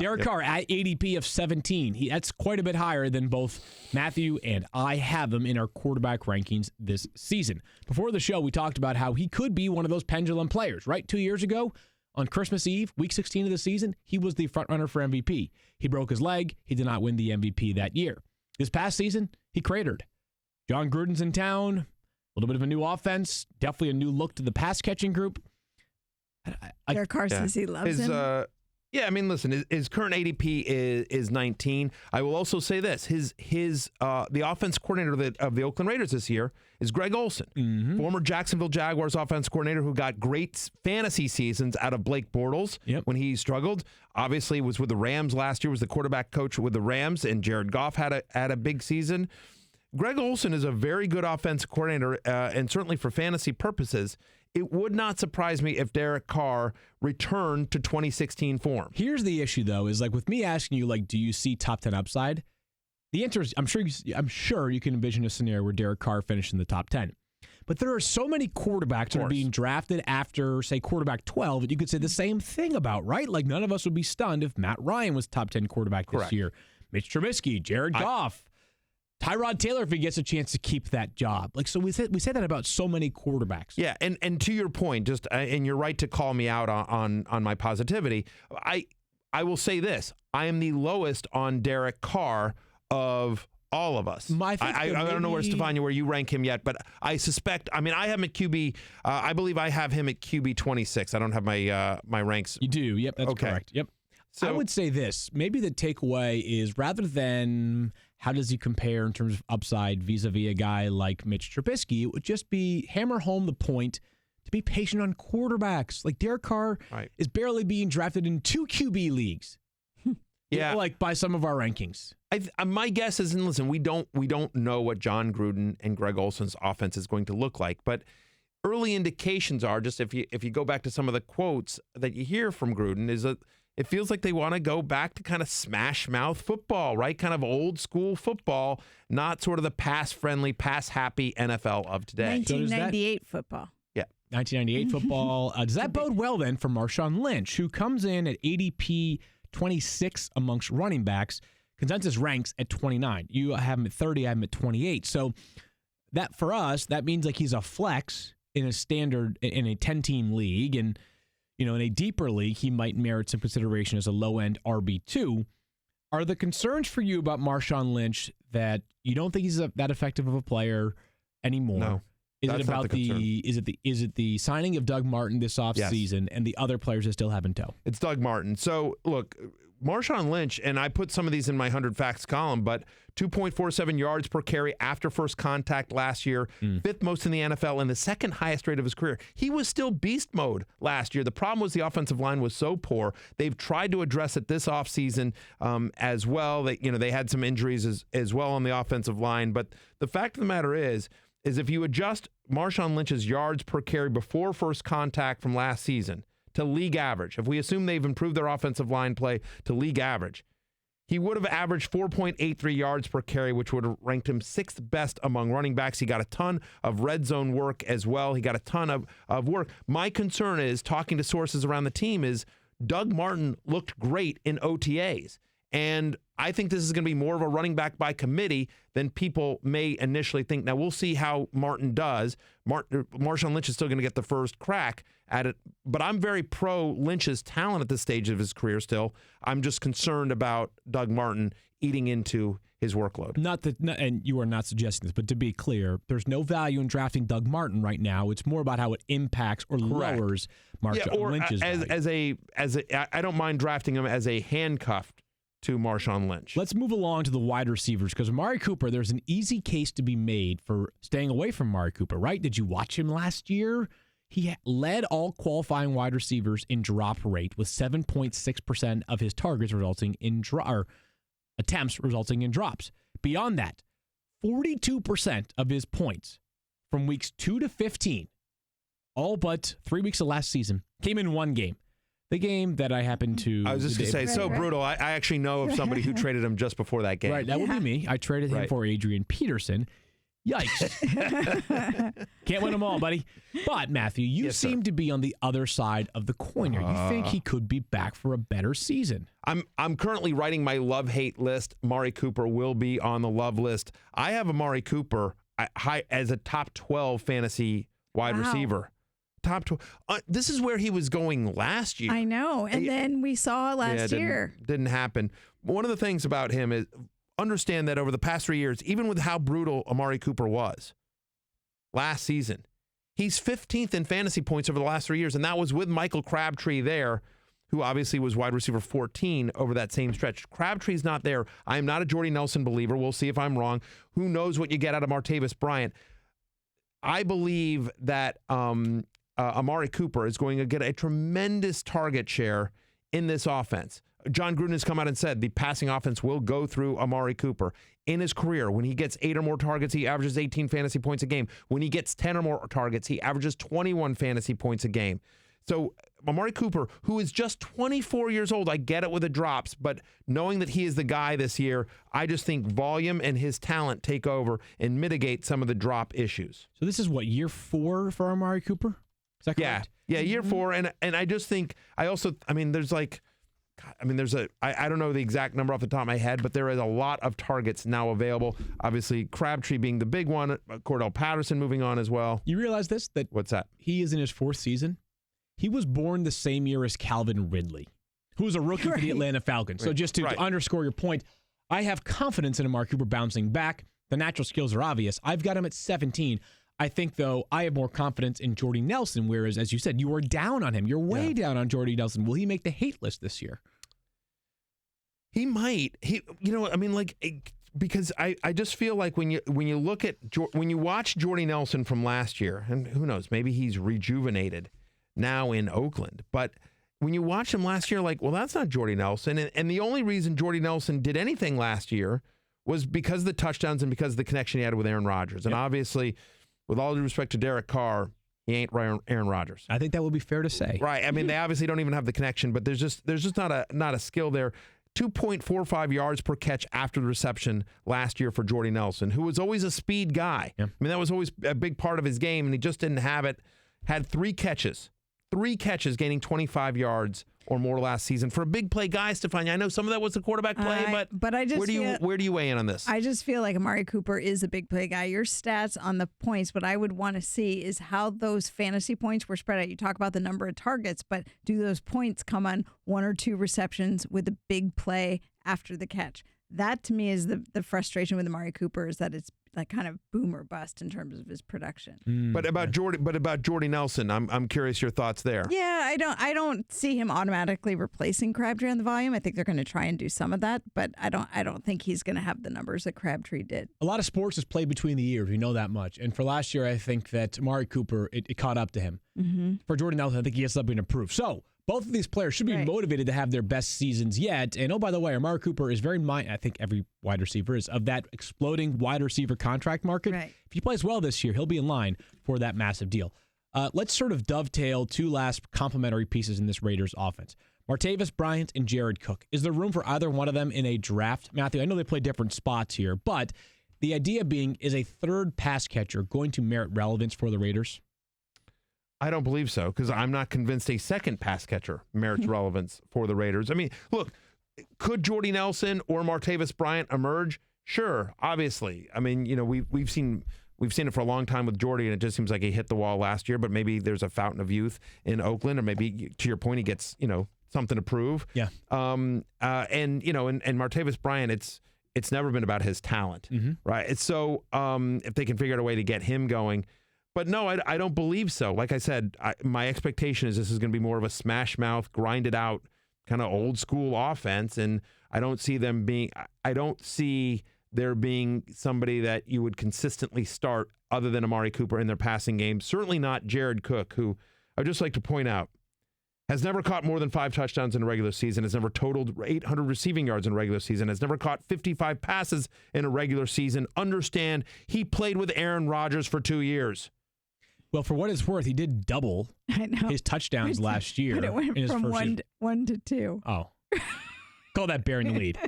Derek Carr at ADP of 17. That's quite a bit higher than both Matthew and I have him in our quarterback rankings this season. Before the show, we talked about how he could be one of those pendulum players, right? 2 years ago, on Christmas Eve, week 16 of the season, he was the front runner for MVP. He broke his leg. He did not win the MVP that year. This past season, he cratered. John Gruden's in town, a little bit of a new offense, definitely a new look to the pass-catching group. Derek Carr says he loves him. Yeah, I mean, listen, his current ADP is 19. I will also say this: the offense coordinator of the Oakland Raiders this year is Greg Olsen, former Jacksonville Jaguars offense coordinator who got great fantasy seasons out of Blake Bortles when he struggled. Obviously, was with the Rams last year, was the quarterback coach with the Rams, and Jared Goff had a big season. Greg Olsen is a very good offense coordinator, and certainly for fantasy purposes, it would not surprise me if Derek Carr returned to 2016 form. Here's the issue, though, is like with me asking you, like, do you see top 10 upside? The answer is, I'm sure you can envision a scenario where Derek Carr finished in the top 10. But there are so many quarterbacks that are being drafted after, say, quarterback 12 that you could say the same thing about, right? Like, none of us would be stunned if Matt Ryan was top 10 quarterback this year. Mitch Trubisky, Jared Goff. Tyrod Taylor, if he gets a chance to keep that job. Like, so we say that about so many quarterbacks. Yeah, and to your point, just and you're right to call me out on my positivity. I will say this: I am the lowest on Derek Carr of all of us. I don't know where you rank him yet, but I suspect. I mean, I have him at QB. I believe I have him at QB 26. I don't have my ranks. You do. Yep, that's correct. Yep. So, I would say this. Maybe the takeaway is rather than how does he compare in terms of upside vis-a-vis a guy like Mitch Trubisky, it would just be hammer home the point to be patient on quarterbacks. Like Derek Carr is barely being drafted in 2 QB leagues. Yeah, like by some of our rankings. My guess is, and listen, we don't know what John Gruden and Greg Olsen's offense is going to look like, but early indications are just if you go back to some of the quotes that you hear from Gruden is that it feels like they want to go back to kind of smash mouth football, right? Kind of old school football, not sort of the pass-friendly, pass-happy NFL of today. 1998 football. Yeah. 1998 football. Does that bode well then for Marshawn Lynch, who comes in at ADP 26 amongst running backs, consensus ranks at 29. You have him at 30, I have him at 28. So that for us, that means like he's a flex in a 10-team league, and in a deeper league, he might merit some consideration as a low-end RB2. Are the concerns for you about Marshawn Lynch that you don't think he's that effective of a player anymore? No. Is it the signing of Doug Martin this offseason and the other players that still have in tow? It's Doug Martin. So, look, Marshawn Lynch, and I put some of these in my 100 facts column, but 2.47 yards per carry after first contact last year, fifth most in the NFL, and the second highest rate of his career. He was still beast mode last year. The problem was the offensive line was so poor. They've tried to address it this offseason as well. They had some injuries as well on the offensive line, but the fact of the matter is if you adjust Marshawn Lynch's yards per carry before first contact from last season to league average, if we assume they've improved their offensive line play to league average, he would have averaged 4.83 yards per carry, which would have ranked him 6th best among running backs. He got a ton of red zone work as well. He got a ton of work. My concern is, talking to sources around the team, is Doug Martin looked great in OTAs. And I think this is going to be more of a running back by committee than people may initially think. Now, we'll see how Martin does. Marshawn Lynch is still going to get the first crack at it, but I'm very pro Lynch's talent at this stage of his career still. I'm just concerned about Doug Martin eating into his workload. And you are not suggesting this, but to be clear, there's no value in drafting Doug Martin right now. It's more about how it impacts or lowers Marshawn Lynch's value. I don't mind drafting him as a handcuffed to Marshawn Lynch. Let's move along to the wide receivers, because Amari Cooper, there's an easy case to be made for staying away from Amari Cooper, right? Did you watch him last year? He led all qualifying wide receivers in drop rate, with 7.6% of his targets resulting in attempts resulting in drops. Beyond that, 42% of his points from weeks 2 to 15, all but 3 weeks of last season, came in one game. The game that I happened to... I was just going to say, brutal. I actually know of somebody who traded him just before that game. Right, that would be me. I traded him for Adrian Peterson. Yikes. Can't win them all, buddy. But, Matthew, you seem to be on the other side of the coin here. You think he could be back for a better season. I'm currently writing my love-hate list. Amari Cooper will be on the love list. I have Amari Cooper as a top 12 fantasy wide receiver. Top 12. This is where he was going last year. I know. And then we saw last year. Didn't happen. One of the things about him is understand that over the past 3 years, even with how brutal Amari Cooper was last season, he's 15th in fantasy points over the last 3 years, and that was with Michael Crabtree there, who obviously was wide receiver 14 over that same stretch. Crabtree's not there. I am not a Jordy Nelson believer. We'll see if I'm wrong. Who knows what you get out of Martavis Bryant? I believe that Amari Cooper is going to get a tremendous target share in this offense. John Gruden has come out and said the passing offense will go through Amari Cooper. In his career, when he gets 8 or more targets, he averages 18 fantasy points a game. When he gets 10 or more targets, he averages 21 fantasy points a game. So Amari Cooper, who is just 24 years old, I get it with the drops, but knowing that he is the guy this year, I just think volume and his talent take over and mitigate some of the drop issues. So this is what, year 4 for Amari Cooper? Is that correct? Yeah, year 4. And I just think, there's I don't know the exact number off the top of my head, but there is a lot of targets now available. Obviously, Crabtree being the big one, Cordell Patterson moving on as well. You realize this? What's that? He is in his 4th season. He was born the same year as Calvin Ridley, who was a rookie for the Atlanta Falcons. So just to underscore your point, I have confidence in Amari Cooper bouncing back. The natural skills are obvious. I've got him at 17. I think, though, I have more confidence in Jordy Nelson, whereas, as you said, you are down on him. You're way down on Jordy Nelson. Will he make the hate list this year? He might. Because I just feel like when you look at when you watch Jordy Nelson from last year, and who knows, maybe he's rejuvenated now in Oakland, but when you watch him last year, that's not Jordy Nelson. And the only reason Jordy Nelson did anything last year was because of the touchdowns and because of the connection he had with Aaron Rodgers. And obviously, with all due respect to Derek Carr, he ain't Aaron Rodgers. I think that would be fair to say. Right. I mean, they obviously don't even have the connection, but there's just not a skill there. 2.45 yards per catch after the reception last year for Jordy Nelson, who was always a speed guy. Yeah. I mean, that was always a big part of his game, and he just didn't have it. Had 3 catches, gaining 25 yards or more last season for a big play guy, Stephania. I know some of that was the quarterback play, but I just where do you weigh in on this? I just feel like Amari Cooper is a big play guy. Your stats on the points, what I would want to see is how those fantasy points were spread out. You talk about the number of targets, but do those points come on 1 or 2 receptions with a big play after the catch? That to me is the frustration with Amari Cooper, is that it's like kind of boom or bust in terms of his production. But about Jordy Nelson, I'm curious your thoughts there. Yeah, I don't see him automatically replacing Crabtree on the volume. I think they're going to try and do some of that, but I don't think he's going to have the numbers that Crabtree did. A lot of sports is played between the years. We know that much. And for last year, I think that Amari Cooper, it caught up to him. Mm-hmm. For Jordy Nelson, I think he has something to prove. So both of these players should be motivated to have their best seasons yet. And, oh, by the way, Amari Cooper is very I think every wide receiver is, of that exploding wide receiver contract market. Right. If he plays well this year, he'll be in line for that massive deal. Let's sort of dovetail 2 last complementary pieces in this Raiders offense. Martavis Bryant and Jared Cook. Is there room for either one of them in a draft? Matthew, I know they play different spots here, but the idea being, is a third pass catcher going to merit relevance for the Raiders? I don't believe so, because I'm not convinced a second pass catcher merits relevance for the Raiders. I mean, look, could Jordy Nelson or Martavis Bryant emerge? Sure, obviously. I mean, we've seen it for a long time with Jordy, and it just seems like he hit the wall last year. But maybe there's a fountain of youth in Oakland, or maybe to your point, he gets something to prove. Yeah. And Martavis Bryant, it's never been about his talent, right? It's so if they can figure out a way to get him going. But no, I don't believe so. Like I said, my expectation is this is going to be more of a smash mouth, grinded out kind of old school offense, and I don't see there being somebody that you would consistently start other than Amari Cooper in their passing game. Certainly not Jared Cook, who I'd just like to point out has never caught more than 5 touchdowns in a regular season, has never totaled 800 receiving yards in a regular season, has never caught 55 passes in a regular season. Understand, he played with Aaron Rodgers for 2 years. Well, for what it's worth, he did double his touchdowns last year. But it went in his from first one to 2. Oh. Call that bearing the lead.